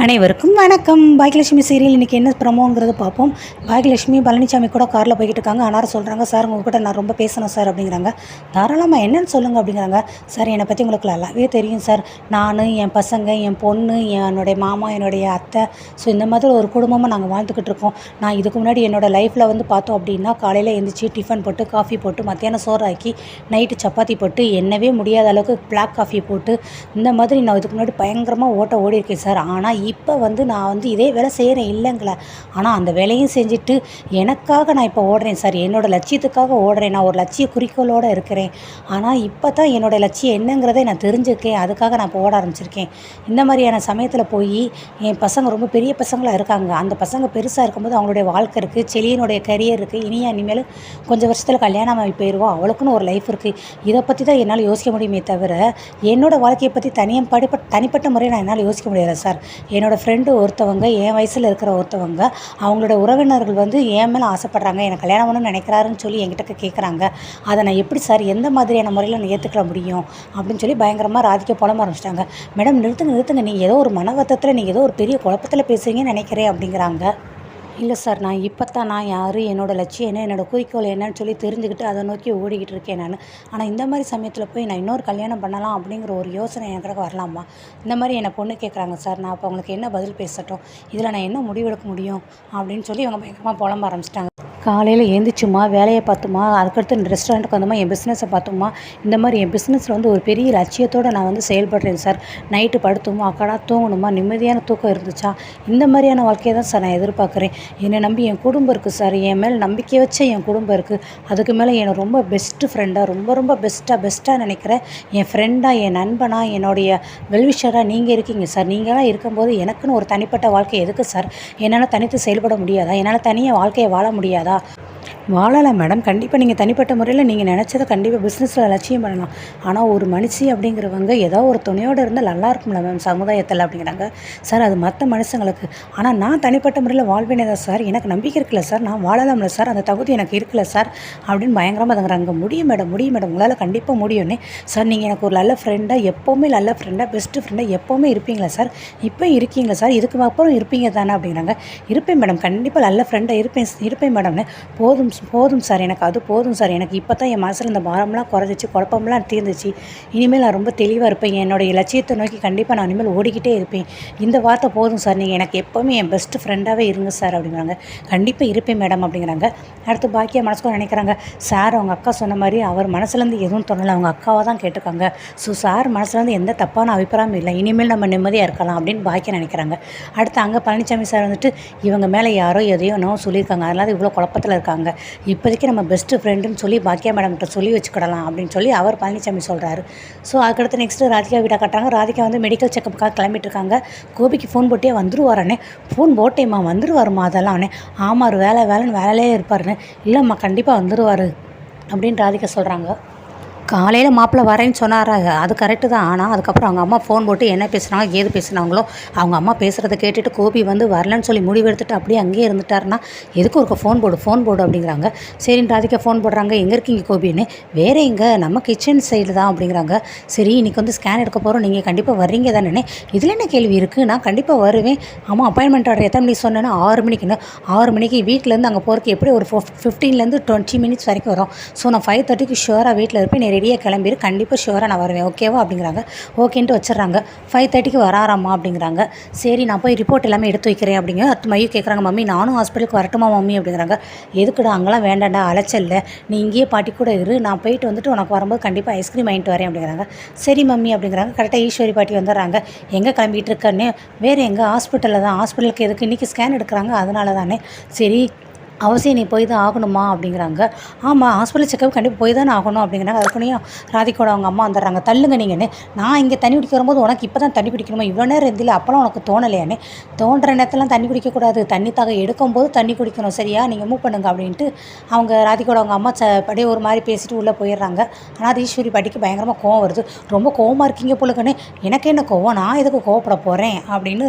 அனைவருக்கும் வணக்கம். பாக்கியலட்சுமி சீரியல் இன்றைக்கி என்ன ப்ரமோங்கிறத பார்ப்போம். பாக்கியலட்சுமி பழனிசாமி கூட காரில் போய்கிட்டு இருக்காங்க. அனார சொல்கிறாங்க, சார் உங்கள்கிட்ட நான் ரொம்ப பேசணும் சார் அப்படிங்கிறாங்க. தாராளமாக என்னன்னு சொல்லுங்கள் அப்படிங்கிறாங்க. சார் என்னை பற்றி உங்களுக்கு நல்லாவே தெரியும் சார். நான், என் பசங்க, என் பொண்ணு, என்னுடைய மாமா, என்னுடைய அத்தை, ஸோ இந்த மாதிரி ஒரு குடும்பமாக நாங்கள் வாழ்ந்துக்கிட்டு இருக்கோம். நான் இதுக்கு முன்னாடி என்னோடய லைஃப்பில் பார்த்தோம் அப்படின்னா, காலையில் எழுந்திரிச்சி டிஃபன் போட்டு காஃபி போட்டு மத்தியானம் சோறு ஆக்கி நைட்டு சப்பாத்தி போட்டு என்னவே முடியாத அளவுக்கு பிளாக் காஃபி போட்டு இந்த மாதிரி நான் இதுக்கு முன்னாடி பயங்கரமாக ஓடி இருக்கேன் சார். ஆனால் இப்போ நான் இதே வேலை செய்கிறேன் இல்லைங்கள. ஆனால் அந்த வேலையும் செஞ்சுட்டு எனக்காக நான் இப்போ ஓடுறேன் சார். என்னோடய லட்சியத்துக்காக ஓடுறேன். நான் ஒரு லட்சிய குறிக்கோளோடு இருக்கிறேன். ஆனால் இப்போ தான் என்னோடய லட்சியம் என்னங்கிறதை நான் தெரிஞ்சுருக்கேன். அதுக்காக நான் இப்போ ஓட ஆரம்பிச்சிருக்கேன். இந்த மாதிரியான சமயத்தில் போய் என் பசங்க ரொம்ப பெரிய பசங்களாக இருக்காங்க. அந்த பசங்க பெருசாக இருக்கும்போது அவங்களுடைய வாழ்க்கை இருக்குது, செலியனுடைய கரியர் இருக்குது. இனிமேல் கொஞ்சம் வருஷத்தில் கல்யாணம் ஆகி போயிடுவோம். அவளுக்குன்னு ஒரு லைஃப் இருக்குது. இதை பற்றி தான் என்னால் யோசிக்க முடியுமே தவிர என்னோடய வாழ்க்கையை பற்றி தனிப்பட்ட முறையில் நான் என்னால் யோசிக்க முடியாது சார். என்னோடய ஃப்ரெண்டு ஒருத்தவங்க, என் வயசில் இருக்கிற ஒருத்தவங்க, அவங்களோட உறவினர்கள் என் மேலே ஆசைப்பட்றாங்க, எனக்கு கல்யாணம் பண்ணணும்னு நினைக்கிறாருன்னு சொல்லி என்கிட்ட கேட்குறாங்க. அதை நான் எப்படி சார் எந்த மாதிரியான முறையில் நான் ஏற்றுக்க முடியும் அப்படின்னு சொல்லி பயங்கரமாக ராதிக்க புலம்ப ஆரம்பிச்சிட்டாங்க. மேடம் நிறுத்துங்க, நீங்கள் ஏதோ ஒரு மனவத்தத்தில், நீங்கள் ஏதோ ஒரு பெரிய குழப்பத்தில் பேசுகிறீங்கன்னு நினைக்கிறேன் அப்படிங்கிறாங்க. இல்லை சார், நான் யார், என்னோடய லட்சியம் என்ன, என்னோடய குறிக்கோள் என்னன்னு சொல்லி தெரிஞ்சுக்கிட்டு அதை நோக்கி ஓடிக்கிட்டு இருக்கேன் நான். ஆனால் இந்த மாதிரி சமயத்தில் போய் நான் இன்னொரு கல்யாணம் பண்ணலாம் அப்படிங்கிற ஒரு யோசனை எனக்கு வரலாமா? இந்த மாதிரி என்னை பொண்ணு கேட்குறாங்க சார். நான் அப்போ அவங்களுக்கு என்ன பதில் பேசட்டும், இதில் நான் என்ன முடிவெடுக்க முடியும் அப்படின்னு சொல்லி இவங்க பயங்கரமாக புலம்ப ஆரம்பிச்சிட்டாங்க. காலையில் எழுந்திரிச்சுமா, வேலையை பார்த்துமா, அதுக்கடுத்து ரெஸ்டாரண்ட்டுக்கு வந்தோமா, என் பிஸ்னஸை பார்த்துமா, இந்த மாதிரி என் பிஸ்னஸில் ஒரு பெரிய லட்சியத்தோடு நான் செயல்படுறேன் சார். நைட்டு படுத்துமா, அக்கடா தூங்கணுமா, நிம்மதியான தூக்கம் இருந்துச்சா, இந்த மாதிரியான வாழ்க்கையை தான் சார் நான் எதிர்பார்க்குறேன். என்னை நம்பி என் குடும்பம் இருக்குது சார். என் மேலே நம்பிக்கை வச்ச என் குடும்பம் இருக்குது. அதுக்கு மேலே என்னை ரொம்ப பெஸ்ட்டு ஃப்ரெண்டாக, ரொம்ப பெஸ்ட்டாக நினைக்கிறேன் என் ஃப்ரெண்டாக, என் நண்பனாக, என்னுடைய வெல்விஷராக நீங்கள் இருக்கீங்க சார். நீங்களாம் இருக்கும்போது எனக்குன்னு ஒரு தனிப்பட்ட வாழ்க்கை எதுக்கு சார்? என்னால் தனித்து செயல்பட முடியாதா? என்னால் தனியாக வாழ்க்கையை வாழ முடியாதா? வாழலாம் மேடம். கண்டிப்பாக நீங்கள் தனிப்பட்ட முறையில் நீங்கள் நினச்சதை கண்டிப்பாக பிஸ்னஸில் லட்சியம் பண்ணலாம். ஆனால் ஒரு மனுஷி அப்படிங்கிறவங்க ஏதோ ஒரு துணையோடு இருந்தால் நல்லா இருக்கும்ல மேம் சமுதாயத்தில் அப்படிங்கிறாங்க. சார் அது மற்ற மனுஷங்களுக்கு. ஆனால் நான் தனிப்பட்ட முறையில் வாழ்வேனே தான் சார். எனக்கு நம்பிக்கை இருக்குல்ல சார், நான் வாழலாம்ல சார், அந்த தகுதி எனக்கு இருக்குல்ல சார் அப்படின்னு பயங்கரமாக அதுங்கிறாங்க. முடியும் மேடம் உங்களால் கண்டிப்பாக முடியும்னே சார். நீங்கள் எனக்கு ஒரு நல்ல ஃப்ரெண்டாக, எப்போவுமே நல்ல ஃப்ரெண்டாக, பெஸ்ட்டு ஃப்ரெண்டாக எப்போவுமே இருப்பீங்களா சார்? இப்போ இருக்கீங்களா சார்? இதுக்கு அப்புறம் இருப்பீங்க தானே அப்படிங்கிறாங்க. இருப்பேன் மேடம், கண்டிப்பாக நல்ல ஃப்ரெண்டாக இருப்பேன் மேடம்னு. போதும் சார், எனக்கு அது போதும் சார். எனக்கு இப்போ தான் என் மனசில் இந்த பாரம்லாம் குறைஞ்சிச்சு, குழப்பம்லாம் தீர்ந்துச்சு. இனிமேல் நான் ரொம்ப தெளிவாக இருப்பேன். என்னோடய லட்சியத்தை நோக்கி கண்டிப்பாக நான் இனிமேல் ஓடிக்கிட்டே இருப்பேன். இந்த வார்த்தை போதும் சார். நீங்கள் எனக்கு எப்போவுமே என் பெஸ்ட் ஃப்ரெண்டாகவே இருங்க சார் அப்படிங்கிறாங்க. கண்டிப்பாக இருப்பேன் மேடம் அப்படிங்கிறாங்க. அடுத்து பாக்கியா மனசுக்குள்ள நினைக்கிறாங்க, சார் அவங்க அக்கா சொன்ன மாதிரி அவர் மனசுலேருந்து எதுவும் தோணலை, அவங்க அக்காவாக தான் கேட்டுக்காங்க. ஸோ சார் மனசுலேருந்து எந்த தப்பான அபிப்பிராயம் இல்லை, இனிமேல் நம்ம நிம்மதியாக இருக்கலாம் அப்படின்னு பாக்கியா நினைக்கிறாங்க. அடுத்து அங்கே பழனிசாமி சார் இவங்க மேலே யாரோ எதையோ சொல்லியிருக்காங்க, அதனால இவ்வளோ குழப்பத்தில் இருக்காங்க. இப்போதைக்கு நம்ம பெஸ்ட்டு ஃப்ரெண்டுன்னு சொல்லி பாக்கியா மேடம்கிட்ட சொல்லி வச்சுக்கிடலாம் அப்படின்னு சொல்லி அவர் பழனிசாமி சொல்கிறாரு. ஸோ அதுக்கடுத்து நெக்ஸ்ட்டு ராதிகா வீட்டை கட்டுறாங்க. ராதிகா மெடிக்கல் செக்கப்புக்காக கிளம்பிட்டு இருக்காங்க. கோபிக்கு ஃபோன் போட்டே வந்துருவாரண்ணே. ஃபோன் போட்டேம்மா, வந்துருவாருமா அதெல்லாம் அவனே. ஆமாம் வேலைன்னு வேலையிலே இருப்பாருன்னு. இல்லைம்மா கண்டிப்பாக வந்துடுவார் அப்படின்னு ராதிகா சொல்கிறாங்க. காலையில் மாப்பிள்ளை வரேன்னு சொன்னாரா, அது கரெக்டு தான். ஆனால் அதுக்கப்புறம் அவங்க அம்மா ஃபோன் போட்டு என்ன பேசுனாங்க, ஏது பேசுனாங்களோ அவங்க அம்மா பேசுகிறத கேட்டுட்டு கோபி வரலன்னு சொல்லி முடிவெடுத்துட்டு அப்படியே அங்கேயே இருந்துட்டாருன்னா எதுக்கு ஒரு ஃபோன் போடு அப்படிங்கிறாங்க. சரின்னு ராதிகா ஃபோன் போடுறாங்க. எங்கே இருக்கீங்க கோபின்னு? வேறு எங்கே, நம்ம கிச்சன் சைடு தான் அப்படிங்கிறாங்க. சரி இன்றைக்கி ஸ்கேன் எடுக்க போகிறோம், நீங்கள் கண்டிப்பாக வர்றீங்க தானே? இதில் என்ன கேள்வி இருக்குது, நான் கண்டிப்பாக வருவேன். ஆமாம் அப்பாயின்மெண்ட் ஆர்டர் எத்தனை மணிக்கு சொன்னேன்னா 6 மணிக்குன்னு. 6 மணிக்கு வீட்டிலேருந்து அங்கே போகிறதுக்கு எப்படி ஒரு 15 to 20 minutes வரைக்கும் வரும். ஸோ நான் 5:30க்கு ஷுவராக வீட்டில் இருப்பேன், ரெடியாக கிளம்பிடு, கண்டிப்பாக ஷுவராக நான் வருவேன், ஓகேவா அப்படிங்கிறாங்க. ஓகேன்ட்டு வச்சிடறாங்க. 5:30க்கு வராராம்மா அப்படிங்கிறாங்க. சரி நான் போய் ரிப்போர்ட் எல்லாமே எடுத்து வைக்கிறேன் அப்படிங்க. அடுத்து மையம் கேட்குறாங்க, மம்மி நானும் ஹாஸ்பிட்டலுக்கு வரட்டுமா மம்மி அப்படிங்கிறாங்க. எதுக்குடா, அங்கெல்லாம் வேண்டாண்டா, அலைச்சல்ல, நீ இங்கேயே பாட்டி கூட இரு, நான் போயிட்டு உனக்கு வரும்போது கண்டிப்பாக ஐஸ்கிரீம் வாங்கிட்டு வரேன் அப்படிங்கிறாங்க. சரி மம்மி அப்படிங்கிறாங்க. கரெக்டாக ஈஸ்வரி பாட்டி வந்துடுறாங்க. எங்கே கிளம்பிட்டு இருக்கேன்னு? வேறு எங்கே, ஹாஸ்பிட்டலில் தான். ஹாஸ்பிட்டலுக்கு எதுக்கு, இன்றைக்கி ஸ்கேன் எடுக்கிறாங்க அதனால தானே. சரி அவசியம் நீ போய் தான் ஆகணுமா அப்படிங்கிறாங்க. ஆமாம் ஹாஸ்பிட்டல் செக்கப் கண்டிப்பாக போய் தானே ஆகணும் அப்படிங்கிறாங்க. அதுக்குனையும் ராதிகோட அவங்க அம்மா வந்துடுறாங்க. தள்ளுங்க நீங்கன்னு, நான் இங்கே தண்ணி குடிக்க வரும்போது உனக்கு இப்போ தான் தண்ணி குடிக்கணுமா, இவ்வளோ நேரம் இருந்தில்ல, அப்போலாம் உனக்கு தோணலையானே? தோன்ற நேரத்துலாம் தண்ணி குடிக்கக்கூடாது, தண்ணி தாக எடுக்கும்போது தண்ணி குடிக்கணும், சரியா, நீங்கள் மூவ் பண்ணுங்க அப்படின்ட்டு அவங்க ராதிகோட அவங்க அம்மா அப்படியே ஒரு மாதிரி பேசிட்டு உள்ளே போயிடுறாங்க. ஆனால் அது ஈஸ்வரி பாட்டிக்கு பயங்கரமாக கோவம் வருது. ரொம்ப கோவமாக இருக்கீங்க போலுக்கன்னு. எனக்கு என்ன கோவம், நான் எதுக்கு கோவப்பட போகிறேன் அப்படின்னு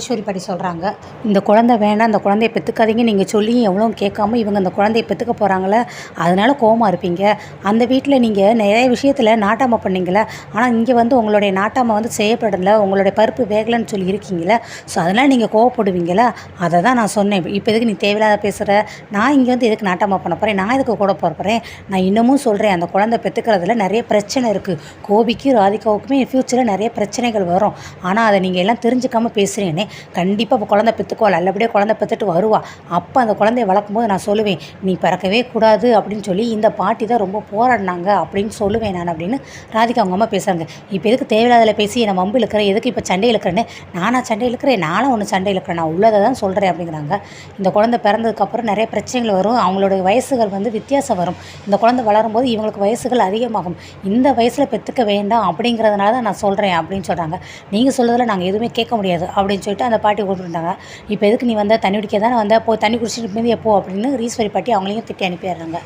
ஈஸ்வரி பாட்டி சொல்கிறாங்க. இந்த குழந்தை வேண்டாம், இந்த குழந்தைய பெற்றுக்காதீங்க நீங்கள் சொல்லி சொல்லியும் எவ்வளோ கேட்காம இவங்க அந்த குழந்தைய பெற்றுக்க போகிறாங்களே, அதனால கோவமாக இருப்பீங்க. அந்த வீட்டில் நீங்கள் நிறைய விஷயத்தில் நாட்டாமை பண்ணீங்களே, ஆனால் இங்கே வந்து உங்களுடைய நாட்டாமை வந்து செய்யப்படலை, உங்களுடைய பருப்பு வேகலைன்னு சொல்லி இருக்கீங்களே, ஸோ அதனால் நீங்கள் கோவப்படுவீங்களா? அதை தான் நான் சொன்னேன். இப்போ எதுக்கு நீ தேவையில்லாத பேசுகிற? நான் இங்கே வந்து எதுக்கு நாட்டாமை பண்ண போகிறேன்? நான் எதுக்கு கூட போகிறேன்? நான் இன்னமும் சொல்கிறேன், அந்த குழந்தை பெற்றுக்கிறதுல நிறைய பிரச்சனை இருக்குது. கோபிக்கும் ராதிகாவுக்குமே ஃப்யூச்சரில் நிறைய பிரச்சனைகள் வரும். ஆனால் அதை நீங்கள் எல்லாம் தெரிஞ்சுக்காமல் பேசுகிறேன்னே. கண்டிப்பாக இப்போ குழந்தை பெற்றுக்குவா, நல்லபடியாக குழந்தை பெற்றுட்டு வருவா. அப்போ அந்த குழந்தைய வளர்க்கும்போது நான் சொல்லுவேன், நீ பிறக்கவே கூடாது அப்படின்னு சொல்லி இந்த பாட்டி தான் ரொம்ப போராடினாங்க அப்படின்னு சொல்லுவேன் நான் அப்படின்னு ராதிகா அவங்க அம்மா பேசுகிறாங்க. இப்போ எதுக்கு தேவையில்லாத பேசி என்னை வம்பு இழுக்கிறேன், எதுக்கு இப்போ சண்டை இழுக்கிறேன்னு? நானாக சண்டை இழுக்கிறேன்? நானும் ஒன்று சண்டை இழுக்கிறேன், நான் உள்ளதை தான் சொல்கிறேன் அப்படிங்கிறாங்க. இந்த குழந்தை பிறந்ததுக்கப்புறம் நிறைய பிரச்சனைகள் வரும், அவங்களோட வயசுகள் வந்து வித்தியாசம் வரும். இந்த குழந்தை வளரும்போது இவங்களுக்கு வயசுகள் அதிகமாகும். இந்த வயசில் பெற்றுக்க வேண்டாம் அப்படிங்கிறதுனால தான் நான் சொல்கிறேன் அப்படின்னு சொல்கிறாங்க. நீங்கள் சொல்கிறதில் நாங்கள் எதுவுமே கேட்க முடியாது அப்படின்னு சொல்லிட்டு அந்த பாட்டி கொடுத்துருந்தாங்க. இப்போ எதுக்கு நீ வந்தால் தண்ணி குடிக்க தானே வந்தால் போய் தண்ணி குடிச்சிட்டு மீதி எப்போ அப்படின்னு ஈஸ்வரி பாட்டி அவங்களையும் திட்டி அனுப்பிடுறாங்க.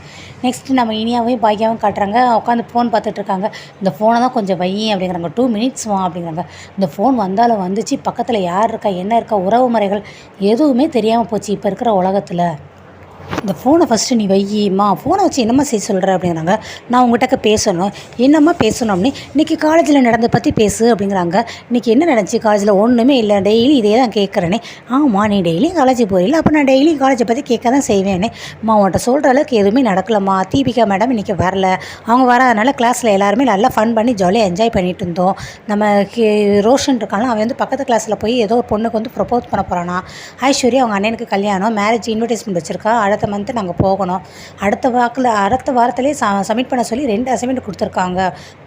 நெக்ஸ்ட்டு நம்ம இனியாவையும் பாக்கியாவும் காட்டுறாங்க. உட்காந்து ஃபோன் பார்த்துட்ருக்காங்க. இந்த ஃபோனை தான் கொஞ்சம் வையி அப்படிங்கிறாங்க. 2 மினிட்ஸ் வா அப்படிங்கிறாங்க. இந்த ஃபோன் வந்தாலும் வந்துச்சு, பக்கத்தில் யார் இருக்கா என்ன இருக்கா உறவு முறைகள் எதுவுமே தெரியாமல் போச்சு இப்போ இருக்கிற உலகத்தில். இந்த ஃபோனை ஃபஸ்ட்டு நீ வையிம்மா, ஃபோனை வச்சு என்னம்மா செய்ய சொல்கிற அப்படிங்கிறாங்க. நான் உங்கள்கிட்ட பேசணும். என்னம்மா பேசணும் அப்படின்னு, இன்றைக்கி காலேஜில் நடந்த பற்றி பேசு அப்படிங்கிறாங்க. இன்றைக்கி என்ன நடந்துச்சு காலேஜில்? ஒன்றுமே இல்லை, டெய்லி இதே தான் கேட்குறேனே. ஆமாம், நீ டெய்லியும் காலேஜ் போயிடல, அப்போ நான் டெய்லியும் காலேஜை பற்றி கேட்க தான் செய்வேனே. அம்மா உன்கிட்ட சொல்கிற அளவுக்கு எதுவுமே நடக்கலம்மா. தீபிகா மேடம் இன்றைக்கி வரல, அவங்க வராதனால கிளாஸில் எல்லாருமே நல்லா ஃபன் பண்ணி ஜாலியாக என்ஜாய் பண்ணிட்டு இருந்தோம். நம்ம ரோஷன் இருக்கானா, அவன் வந்து பக்கத்து கிளாஸில் போய் ஏதோ ஒரு பொண்ணுக்கு வந்து ப்ரப்போஸ் பண்ண போகிறானா. ஐஸ்வர்யா அவங்க அண்ணனுக்கு கல்யாணம், மேரேஜ் இன்விடேஷன் வச்சுருக்கா, அடுத்த மந்த்து நாங்கள் போகணும். அடுத்த வாரத்திலே சப்மிட் பண்ண சொல்லி 2 அசைன்மெண்ட் கொடுத்துருக்காங்க.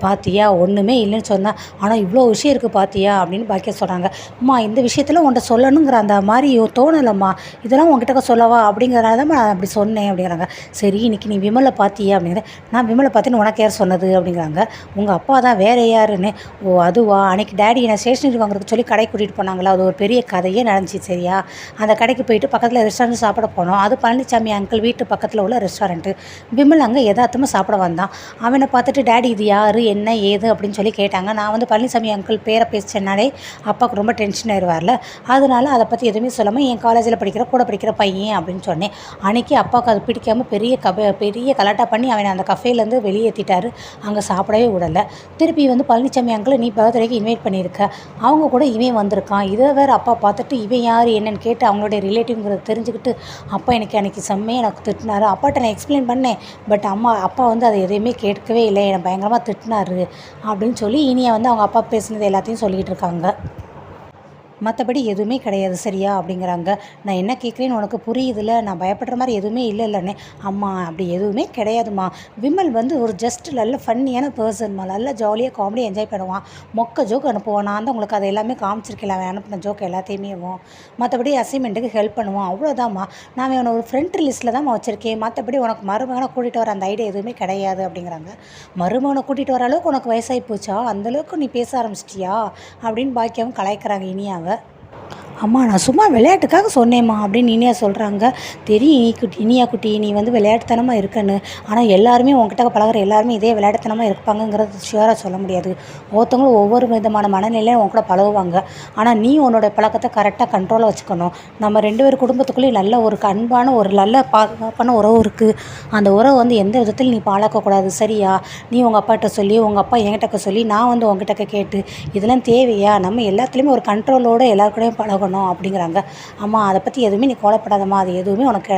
பாத்தியா, ஒன்றுமே இல்லைன்னு சொன்னேன், ஆனால் இவ்வளோ விஷயம் இருக்குது பாத்தியா அப்படின்னு பாக்கியா சொல்கிறாங்க. அம்மா இந்த விஷயத்தில் உன்ட்ட சொல்லணுங்கிற அந்த மாதிரி தோணலம்மா, இதெல்லாம் உங்ககிட்ட சொல்லவா அப்படிங்கிறனால தான் நான் அப்படி சொன்னேன் அப்படிங்கிறாங்க. சரி, இன்றைக்கி நீ விமலை பார்த்தியா அப்படிங்கிற. நான் விமலை பார்த்தேன்னு உனக்கு யார் சொன்னது அப்படிங்கிறாங்க. உங்கள் அப்பா தான், வேறு யாருன்னு. ஓ அதுவா, அன்றைக்கி டேடி என்னை ஸ்டேஷனரி வாங்குறதுக்கு சொல்லி கடைக்கு கூட்டிகிட்டு போனாங்களா, அது ஒரு பெரிய கதையே நடந்துச்சு சரியா. அந்த கடைக்கு போயிட்டு பக்கத்தில் ரெஸ்டாரண்ட் சாப்பிட போனோம். அது பழனிசாமி அங்கிள் வீட்டு பக்கத்தில் உள்ள ரெஸ்டாரண்ட்டு. விமல் அங்கே எதார்த்தமாக சாப்பிட வந்தான். அவனை பார்த்துட்டு டேடி இது யார் என்ன ஏது அப்படின்னு சொல்லி கேட்டாங்க. நான் வந்து பழனிசாமி அங்கிள் பேரை பேசிச்சேன்னாலே அப்பாவுக்கு ரொம்ப டென்ஷன் ஆயிடுவார்ல, அதனால அதை பற்றி எதுவுமே சொல்லாமல் என் காலேஜில் கூட படிக்கிற பையன் அப்படின்னு சொன்னேன். அன்றைக்கி அப்பாவுக்கு அது பிடிக்காமல் பெரிய கலாட்டா பண்ணி அவனை அந்த கஃபேலேருந்து வெளியேற்றிட்டாரு. அங்கே சாப்பிடவே விடலை. திருப்பி வந்து பழனிசாமி அங்கிள் நீ பர்த்டேக்கு இன்வைட் பண்ணியிருக்க, அவங்க கூட இவன் வந்திருக்கான். இதை வேறு அப்பா பார்த்துட்டு இவன் யார் என்னன்னு கேட்டு அவங்களுடைய ரிலேட்டிவ்ங்கிறத தெரிஞ்சுக்கிட்டு அப்பா எனக்கு அன்றைக்கி செம்மையாக எனக்கு திட்டினாரு. அப்பாட்ட நான் எக்ஸ்பிளைன் பண்ணேன், பட் அப்பா வந்து அதை எதையுமே கேட்கவே இல்லை, என்னை பயங்கரமாக திட்டினாரு அப்படின்னு சொல்லி இனியா வந்து அவங்க அப்பா பேசுனது எல்லாத்தையும் சொல்லிகிட்டு இருக்காங்க. மற்றபடி எதுவுமே கிடையாது சரியா அப்படிங்கிறாங்க. நான் என்ன கேட்குறேன்னு உனக்கு புரியுதுல்ல, நான் பயப்படுற மாதிரி எதுவுமே இல்லைல்லண்ணே. அம்மா அப்படி எதுவுமே கிடையாதும்மா, விமல் வந்து ஒரு ஜஸ்ட் நல்ல ஃபன்னியான பர்சன்மா, நல்லா ஜாலியாக காமெடியாக என்ஜாய் பண்ணுவான், மொக்க ஜோக் அனுப்புவான். நான் தான் உங்களுக்கு அதை எல்லாமே காமிச்சிருக்கேன், அவன் அனுப்பின ஜோக் எல்லாத்தையுமே. மற்றபடி அசைன்மெண்ட்டுக்கு ஹெல்ப் பண்ணுவான், அவ்வளோதாம்மா. நான் அவனை ஒரு ஃப்ரெண்ட் லிஸ்ட்டில் தான் வச்சுருக்கேன், மற்றபடி உனக்கு மருமகனை கூட்டிகிட்டு வர அந்த ஐடியா எதுவுமே கிடையாது அப்படிங்கிறாங்க. மருமகனை கூட்டிகிட்டு வர அளவுக்கு உனக்கு வயசாகி போச்சா, அந்தளவுக்கு நீ பேச ஆரம்பிச்சிட்டியா அப்படின்னு பாக்கியாவும் கலாய்க்கிறாங்க இனியாவை. அம்மா நான் சும்மா விளையாட்டுக்காக சொன்னேம்மா அப்படின்னு இனியா சொல்கிறாங்க. தெரியும் இனியா குட்டி நீ வந்து விளையாட்டுத்தனமாக இருக்கன்னு, ஆனால் எல்லாருமே உங்ககிட்ட பழகிற எல்லாருமே இதே விளையாட்டுத்தனமாக இருப்பாங்கங்கிறது ஷியூராக சொல்ல முடியாது. ஒவ்வொருத்தவங்களும் ஒவ்வொரு விதமான மனநிலையும் உங்க கூட பழகுவாங்க. ஆனால் நீ உன்னோட பழக்கத்தை கரெக்டாக கண்ட்ரோலாக வச்சுக்கணும். நம்ம 2 பேர் குடும்பத்துக்குள்ளேயும் நல்ல ஒரு அன்பான ஒரு நல்ல பாதுகாப்பான உறவு இருக்குது. அந்த உறவு வந்து எந்த விதத்தில் நீ பாழாக்கக்கூடாது சரியா. நீ உங்கள் அப்பாட்ட சொல்லி, உங்கள் அப்பா என்கிட்ட சொல்லி, நான் வந்து உங்ககிட்ட கேட்டு இதெல்லாம் தேவையா? நம்ம எல்லாத்துலேயுமே ஒரு கண்ட்ரோலோடு எல்லாருக்கூடையும் பழகணும் அப்படிங்கிறாங்க. அம்மா அதை பற்றி எதுவுமே நீ கோலப்படாதம்மா, அது எதுவுமே உனக்கு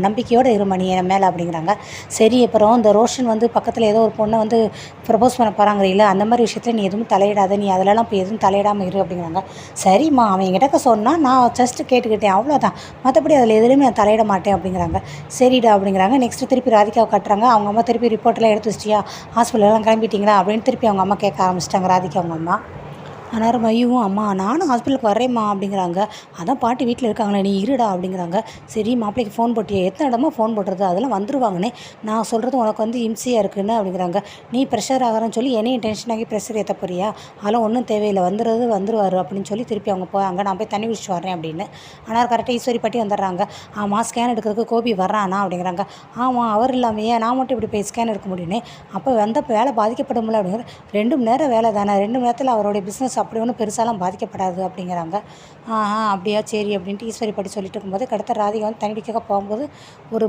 நம்பிக்கையோடு இருமா நீ என் மேலே அப்படிங்கிறாங்க. சரி, அப்புறம் இந்த ரோஷன் வந்து பக்கத்தில் ஏதோ ஒரு பொண்ணை வந்து ப்ரப்போஸ் பண்ண போகிறாங்க இல்லை, அந்த மாதிரி விஷயத்தில் நீ எதுவும் தலையிடாத, நீ அதிலலாம் இப்போ எதுவும் தலையிடாமல் இரு அப்படிங்கிறாங்க. சரிம்மா, அவன் என்கிட்ட சொன்னால் நான் ஜஸ்ட்டு கேட்டுக்கிட்டேன் அவ்வளோதான், மற்றபடி அதில் எதுலையுமே நான் தலையிட மாட்டேன் அப்படிங்கிறாங்க. சரிடா அப்படிங்கிறாங்க. நெக்ஸ்ட்டு திருப்பி ராதிகாவை கட்டுறாங்க. அவங்க அம்மா திருப்பி ரிப்போர்ட்டெல்லாம் எடுத்து வச்சிட்டியா, ஹாஸ்பிட்டலெலாம் கிளம்பிட்டீங்களா அப்படின்னு திருப்பி அவங்க அம்மா கேட்க ஆரம்பிச்சிட்டாங்க ராதிகா அவங்க அம்மா. ஆனால் மையும் அம்மா நானும் ஹாஸ்பிட்டலுக்கு வரேம்மா அப்படிங்கிறாங்க. அதான் பாட்டி வீட்டில் இருக்காங்களே, நீ இருடா அப்படிங்கிறாங்க. சரி, மாப்பிள்ளைக்கு ஃபோன் போட்டியே, எத்தனை இடமா ஃபோன் போடுறது, அதெல்லாம் வந்துருவாங்கன்னே, நான் சொல்கிறது உனக்கு வந்து இம்சையாக இருக்குன்னு அப்படிங்கிறாங்க. நீ ப்ரெஷர் ஆகிறன்னு சொல்லி என்னையும் டென்ஷன் ஆகி ப்ரெஷர் ஏற்ற போறியா, அதெல்லாம் ஒன்றும் தேவையில்லை, வந்துருவார் அப்படின்னு சொல்லி திருப்பி அவங்க போவாங்க. நான் போய் தண்ணி குடிச்சிட்டு வரேன் அப்படின்னு. ஆனால் கரெக்டாக ஈஸ்வரி பாட்டி வந்துடுறாங்க. ஆமாம், ஸ்கேன் எடுக்கிறதுக்கு கோபி வர்றானா அப்படிங்கிறாங்க. ஆமாம், அவர் இல்லாமையே நான் மட்டும் இப்படி போய் ஸ்கேன் எடுக்க முடியும்னே. அப்போ வந்தப்போ வேலை பாதிக்கப்படும்ல அப்படிங்கிற. 2 மணி நேரம் வேலை தானே, 2 மணி நேரத்தில் அவருடைய பிஸ்னஸ் மனசு அப்படி ஒன்றும் பெருசாலாம் பாதிக்கப்படாது அப்படிங்கிறாங்க. அப்படியா சரி அப்படின்ட்டு ஈஸ்வரி பாட்டி சொல்லிட்டு இருக்கும்போது அடுத்த ராதிகா வந்து தண்ணி குடிக்க போகும்போது ஒரு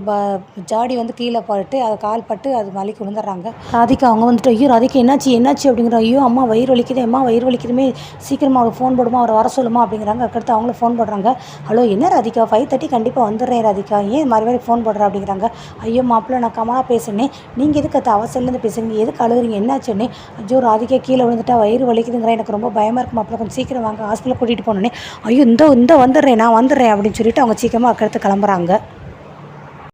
ஜாடி வந்து கீழே பட்டு அது கால் பட்டு அது வலிக்கு விழுந்துடுறாங்க. ராதிகா அவங்க வந்துட்டு ஐயோ ராதிகா என்னாச்சு என்னாச்சு அப்படிங்கிற ஐயோ அம்மா வயிறு வலிக்குது அம்மா வயிறு வலிக்குதுமே சீக்கிரமாக அவர் ஃபோன் போடுமா அவரை வர சொல்லுமா அப்படிங்கிறாங்க. அதுக்கடுத்து அவங்களும் ஃபோன் போடுறாங்க. ஹலோ என்ன ராதிகா 5:30 கண்டிப்பாக வந்துடுறேன் ராதிகா ஏன் மாதிரி ஃபோன் போடுறேன் அப்படிங்கிறாங்க. ஐயோ மாப்பிள்ளை நான் கமலாக பேசுனேன் நீங்கள் எதுக்கு அது அவசரலேருந்து பேசுகிறீங்க எதுக்கு அழுகுறீங்க என்னாச்சுன்னு. ஐயோ ராதிகா கீழே விழுந்துட்டா வயிறு வலிக்குதுங்கிற எனக்கு ரொம்ப பயமாக இருக்குது மாப்பிள்ளை கொஞ்சம் சீக்கிரம் வாங்க ஹாஸ்பிட்டல் கூட்டிகிட்டு போனோன்னே ஐயோ இந்த வந்துடுறேன் நான் வந்துடுறேன் அப்படின்னு சொல்லிட்டு அவங்க சீக்கிரமாக அக்கடுத்து கிளம்புறாங்க.